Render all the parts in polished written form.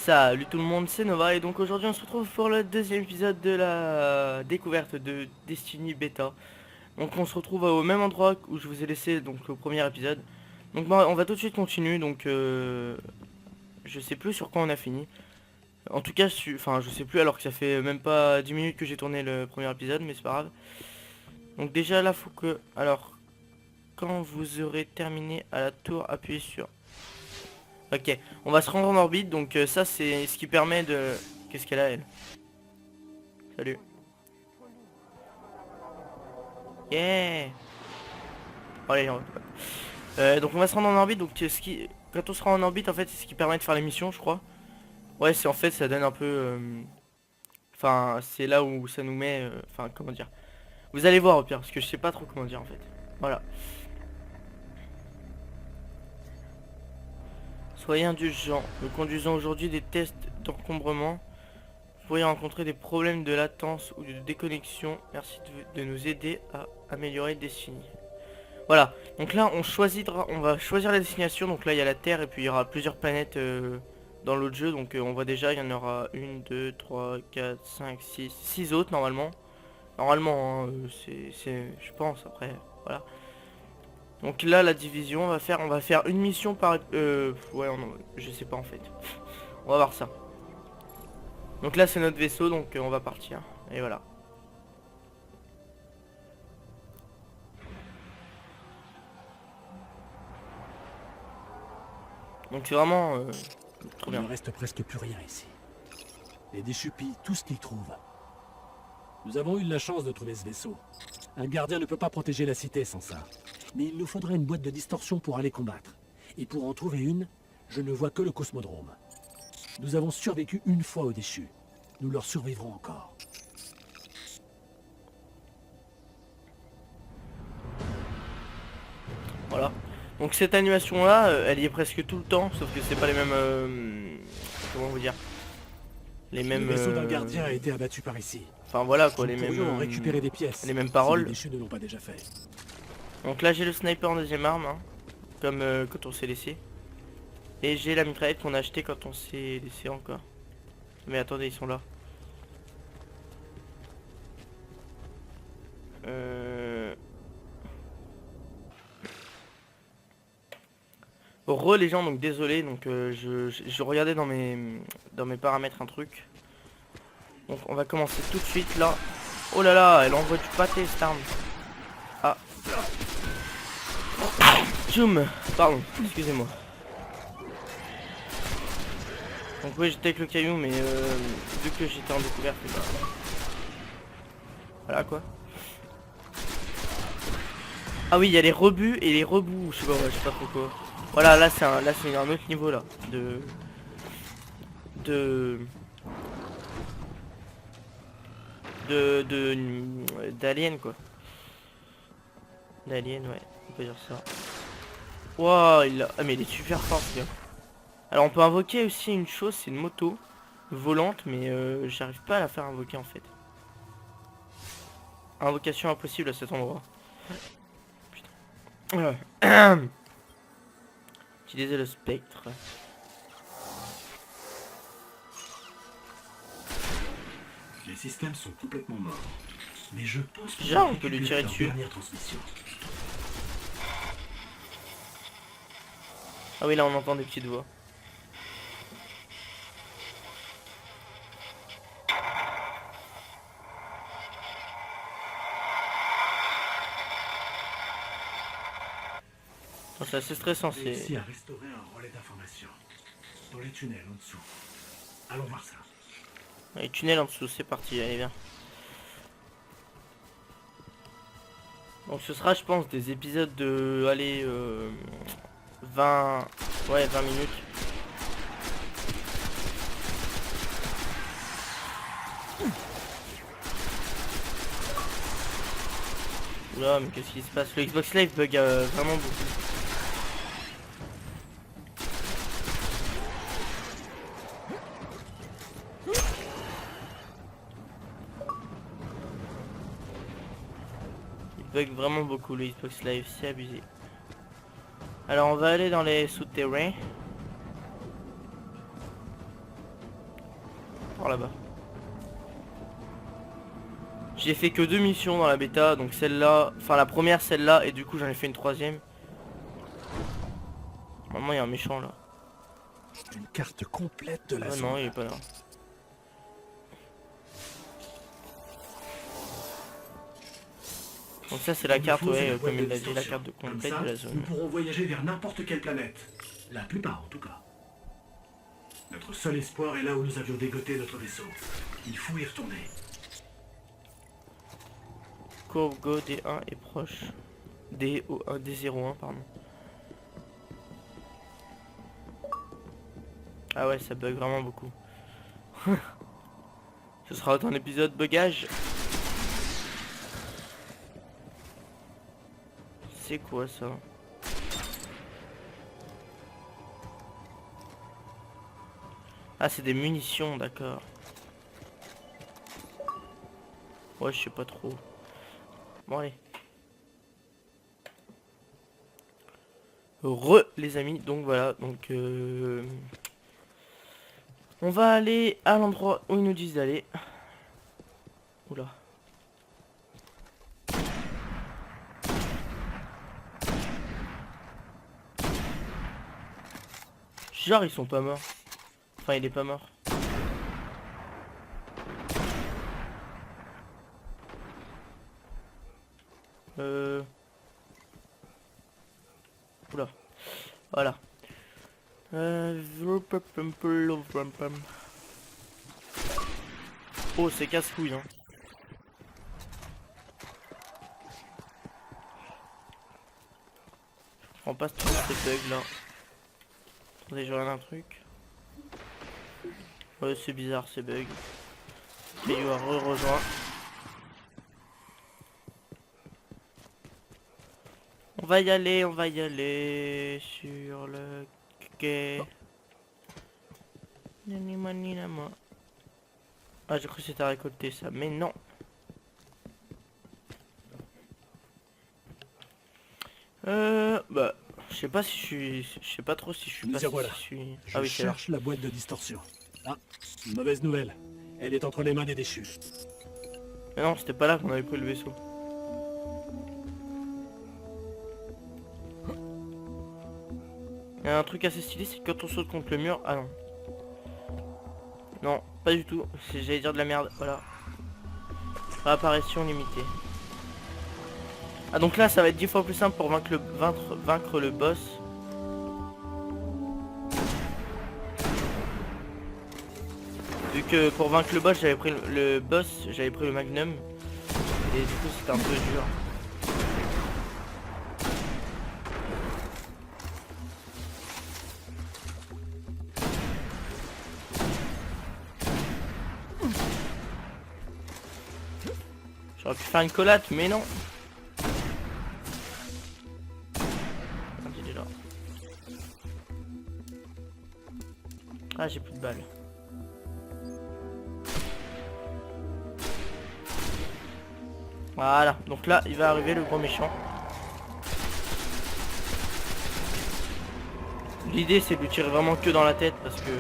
Salut tout le monde, c'est Nova et donc aujourd'hui on se retrouve pour le deuxième épisode de la découverte de Destiny Beta. Donc on se retrouve au même endroit où je vous ai laissé donc au premier épisode. Donc bah, on va tout de suite continuer donc je sais plus sur quoi on a fini. En tout cas enfin je sais plus alors que ça fait même pas 10 minutes que j'ai tourné le premier épisode mais c'est pas grave. Donc déjà là faut que... Alors quand vous aurez terminé à la tour appuyez sur... Ok, on va se rendre en orbite, donc ça c'est ce qui permet de... Qu'est-ce qu'elle a elle? Salut. Yeah. Oh, allez, donc on va se rendre en orbite, donc ce qui... Quand on sera en orbite en fait c'est ce qui permet de faire les missions je crois. Ouais c'est en fait ça donne un peu... Enfin c'est là où ça nous met... Enfin comment dire. Vous allez voir au pire parce que je sais pas trop comment dire en fait. Voilà. Soyez indulgents. Nous conduisons aujourd'hui des tests d'encombrement. Vous pourriez rencontrer des problèmes de latence ou de déconnexion. Merci de nous aider à améliorer Destiny. Voilà, donc là on va choisir la destination. Donc là il y a la Terre et puis il y aura plusieurs planètes dans l'autre jeu. Donc on voit déjà il y en aura 1, 2, 3, 4, 5, 6, 6 autres normalement. Normalement hein, je pense après, voilà. Donc là la division on va faire une mission par... ouais je sais pas en fait. On va voir ça. Donc là c'est notre vaisseau donc on va partir. Et voilà. Donc c'est vraiment trop Il bien. ne reste presque plus rien ici. Les déchus pillent tout ce qu'ils trouvent. Nous avons eu de la chance de trouver ce vaisseau. Un gardien ne peut pas protéger la cité sans ça. Mais il nous faudrait une boîte de distorsion pour aller combattre. Et pour en trouver une, je ne vois que le cosmodrome. Nous avons survécu une fois aux déchus. Nous leur survivrons encore. Voilà. Donc cette animation là, elle y est presque tout le temps, sauf que c'est pas les mêmes... comment vous dire? Les Le mêmes... vaisseau d'un gardien a été abattu par ici. Enfin voilà quoi, Nous les mêmes... pourrions en récupérer des pièces, les mêmes si les paroles. déchus ne l'ont pas déjà fait. Donc là j'ai le sniper en deuxième arme, hein, comme quand on s'est laissé. Et j'ai la mitraillette qu'on a acheté quand on s'est laissé encore. Mais attendez, ils sont là. Les gens, donc désolé, donc je regardais dans mes paramètres un truc. Donc on va commencer tout de suite là. Oh là là, elle envoie du pâté cette arme. Ah. Tchoum. Pardon, excusez-moi. Donc oui j'étais avec le caillou mais vu que j'étais en découverte, bah... Voilà quoi. Ah oui il y a les rebuts et les rebouts, je sais pas, ouais, je sais pas trop quoi. Voilà là c'est un autre niveau là. De... D'alien quoi. D'alien ouais, on peut dire ça. Waouh il a... Ah mais il est super fort ce gars. Alors on peut invoquer aussi une chose, c'est une moto volante mais j'arrive pas à la faire invoquer en fait. Invocation impossible à cet endroit. Putain. Utiliser le spectre. Les systèmes sont complètement morts. Mais je pense que Déjà on peut lui tirer dessus. transmission. Ah oui là on entend des petites voix. Oh, c'est assez stressant, J'ai réussi à restaurer un relais d'information dans les tunnels en dessous. Allons voir ça. Les tunnels en dessous, c'est parti, allez viens. Donc ce sera je pense des épisodes de... Allez 20... Ouais 20 minutes. Oula mais qu'est-ce qui se passe? Le Xbox Live bug vraiment beaucoup. Il bug vraiment beaucoup le Xbox Live, c'est abusé. Alors on va aller dans les souterrains. par là-bas. J'ai fait que 2 missions dans la bêta, donc celle-là, enfin la première celle-là, et du coup j'en ai fait une troisième. Normalement il y a un méchant là. Une carte complète de la Ah zone. non, il est pas là. Donc ça c'est la carte, ouais, comme il l'a dit, la carte complète de la Nous zone. pourrons voyager vers n'importe quelle planète. La plupart, en tout cas. Notre seul espoir est là où nous avions dégoté notre vaisseau. Il faut y retourner. Courbe Go D1 est proche. D01, pardon. Ah ouais, ça bug vraiment beaucoup. Ce sera un épisode bugage. C'est quoi ça? Ah, c'est des munitions, d'accord. Ouais, je sais pas trop. Bon, allez. Les amis, donc voilà, donc on va aller à l'endroit où ils nous disent d'aller. Oula. Genre ils sont pas morts. Enfin il est pas mort. Oula. Voilà. Oh c'est casse-couille hein. Je prends pas trop ces bugs là. Attendez, je regarde un truc. Ouais c'est bizarre ces bugs. Caillou a rejoint. On va y aller sur le quai. Ah j'ai cru que c'était à récolter ça, mais non. Bah, je sais pas si je suis, je sais pas trop si je suis pas. Voilà. Si je suis... Je cherche la boîte de distorsion. Ah, une mauvaise nouvelle. Elle est entre les mains des déchus. Mais non, c'était pas là qu'on avait pris le vaisseau. Il y a un truc assez stylé, c'est que quand on saute contre le mur... Ah non. Non, pas du tout. J'allais dire de la merde, voilà. Réapparition limitée. Ah donc là, ça va être 10 fois plus simple pour vaincre le boss. Vu que pour vaincre le boss, j'avais pris j'avais pris le magnum. Et du coup, c'était un peu dur. J'aurais pu faire une collate, mais non. Il est là. Ah, j'ai plus de balles. Voilà, donc là, il va arriver le gros méchant. L'idée, c'est de lui tirer vraiment que dans la tête, parce que...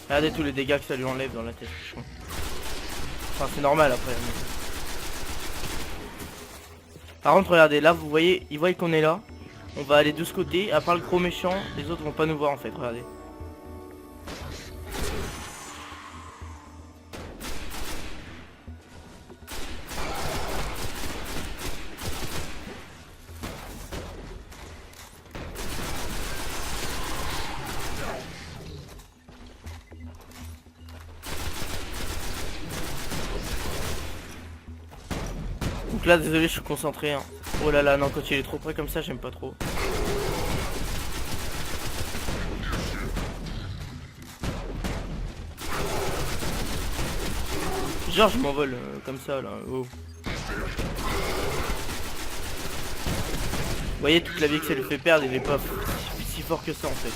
Regardez tous les dégâts que ça lui enlève dans la tête. Enfin, c'est normal après. Par contre, regardez, là, vous voyez, ils voient qu'on est là. On va aller de ce côté. À part le gros méchant, les autres vont pas nous voir en fait. Regardez. Donc là, désolé, je suis concentré. Hein. Oh là là, non, quand il est trop près comme ça, j'aime pas trop. Genre, je m'envole comme ça là. Oh. Vous voyez toute la vie que ça lui fait perdre, il est pas si fort que ça en fait.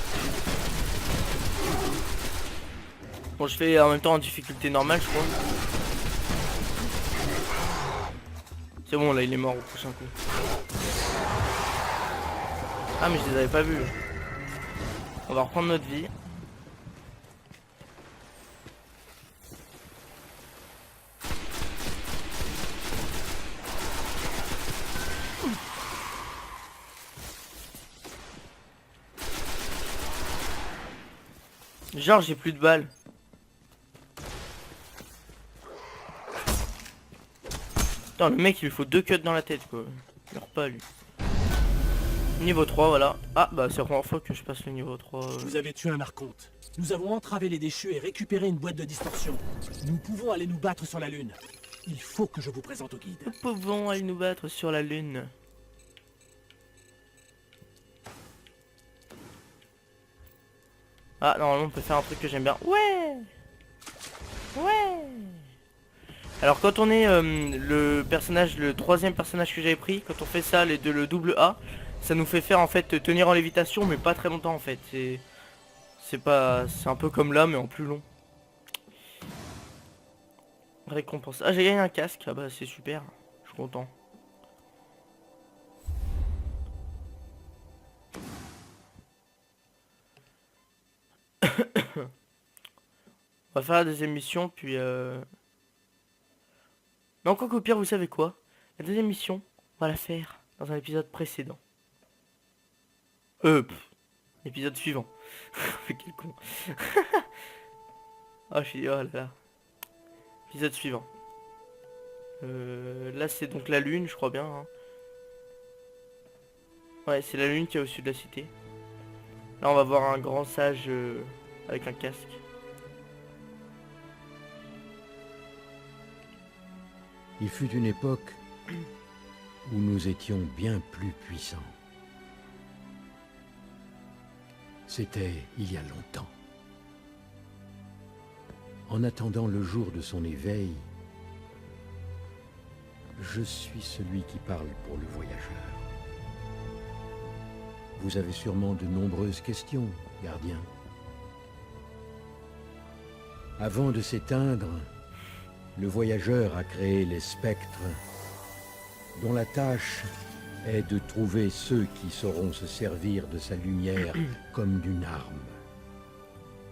Bon, je fais en même temps en difficulté normale, je crois. C'est bon, là il est mort au prochain coup. Ah mais je les avais pas vus. On va reprendre notre vie. Genre j'ai plus de balles. Putain le mec il lui faut 2 cuts dans la tête quoi. Il meurt pas lui. Niveau 3 voilà. Ah bah c'est la première fois que je passe le niveau 3. Vous avez tué un archonte. Nous avons entravé les déchus et récupéré une boîte de distorsion. Nous pouvons aller nous battre sur la Lune. Il faut que je vous présente au guide. Nous pouvons aller nous battre sur la Lune. Ah normalement on peut faire un truc que j'aime bien. Ouais. Ouais. Alors quand on est le personnage, le troisième personnage que j'avais pris, quand on fait ça, le double A, ça nous fait faire en fait tenir en lévitation mais pas très longtemps en fait. C'est un peu comme là mais en plus long. Récompense. Ah j'ai gagné un casque, ah bah c'est super, je suis content. On va faire la deuxième mission puis mais encore qu'au pire vous savez quoi? La deuxième mission, on va la faire dans un épisode précédent. L'épisode suivant. Quel con. Oh là là. Épisode suivant. Là c'est donc la lune je crois bien hein. Ouais c'est la lune qui est au sud de la cité. Là on va voir un grand sage avec un casque. Il fut une époque où nous étions bien plus puissants. C'était il y a longtemps. En attendant le jour de son éveil, je suis celui qui parle pour le voyageur. Vous avez sûrement de nombreuses questions, gardien. Avant de s'éteindre, le voyageur a créé les spectres, dont la tâche est de trouver ceux qui sauront se servir de sa lumière comme d'une arme.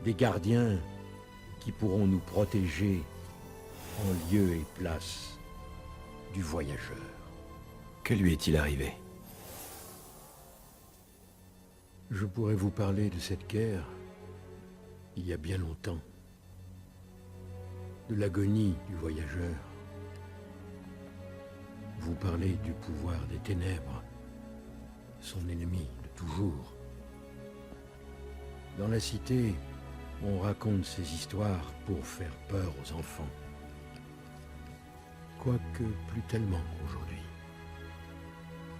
Des gardiens qui pourront nous protéger en lieu et place du voyageur. Que lui est-il arrivé? Je pourrais vous parler de cette guerre il y a bien longtemps. De l'agonie du voyageur. Vous parlez du pouvoir des ténèbres, son ennemi de toujours. Dans la cité, on raconte ces histoires pour faire peur aux enfants. Quoique plus tellement aujourd'hui.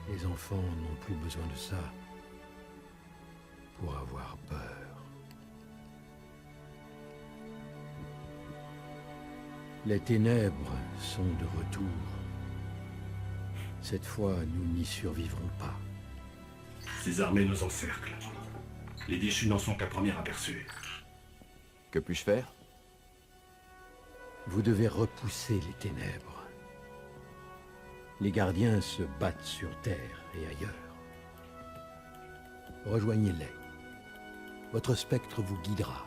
Les enfants n'ont plus besoin de ça pour avoir peur. Les ténèbres sont de retour. Cette fois, nous n'y survivrons pas. Ces armées nous encerclent. Les déchus n'en sont qu'à premier aperçu. Que puis-je faire? Vous devez repousser les ténèbres. Les gardiens se battent sur Terre et ailleurs. Rejoignez-les. Votre spectre vous guidera.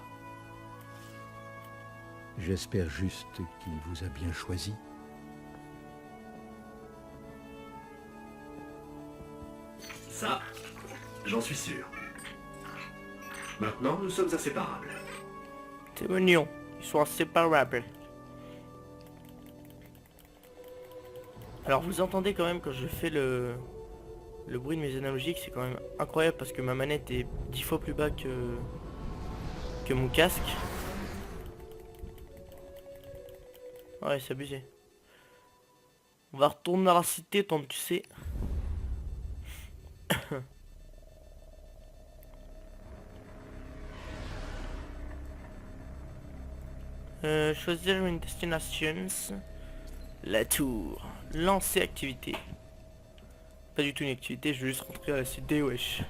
J'espère juste qu'il vous a bien choisi. Ça, j'en suis sûr. Maintenant, nous sommes inséparables. C'est mignon, ils sont inséparables. Alors vous entendez quand même quand je fais le bruit de mes analogiques, c'est quand même incroyable parce que ma manette est 10 fois plus bas que mon casque. Ouais, c'est abusé. On va retourner à la cité tant que tu sais. Choisir une destination. La tour. Lancer activité. Pas du tout une activité, je veux juste rentrer à la cité, wesh.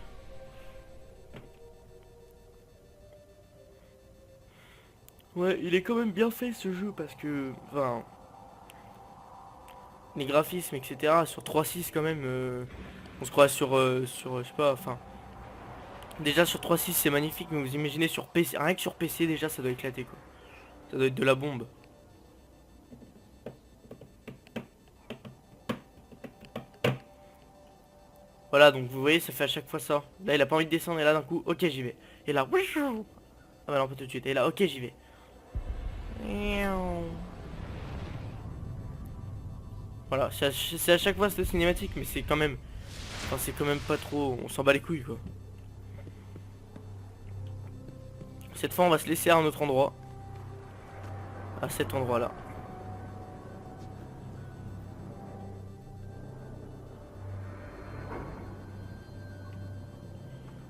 Ouais, il est quand même bien fait ce jeu parce que, enfin, les graphismes, etc. sur 3.6 quand même, on se croit sur, je sais pas, enfin, Déjà sur 3.6 c'est magnifique, mais vous imaginez sur PC, rien que sur PC déjà ça doit éclater quoi. Ça doit être de la bombe. Voilà, donc vous voyez ça fait à chaque fois ça. Là il a pas envie de descendre et là d'un coup ok j'y vais. Et là ah bah non pas tout de suite. Et là ok j'y vais. Voilà, c'est à chaque fois cette cinématique, mais c'est quand même... Enfin c'est quand même pas trop... On s'en bat les couilles quoi. Cette fois on va se laisser à un autre endroit. À cet endroit là.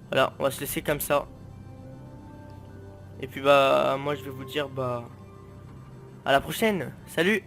Voilà, on va se laisser comme ça. Et puis bah moi je vais vous dire bah à la prochaine. Salut.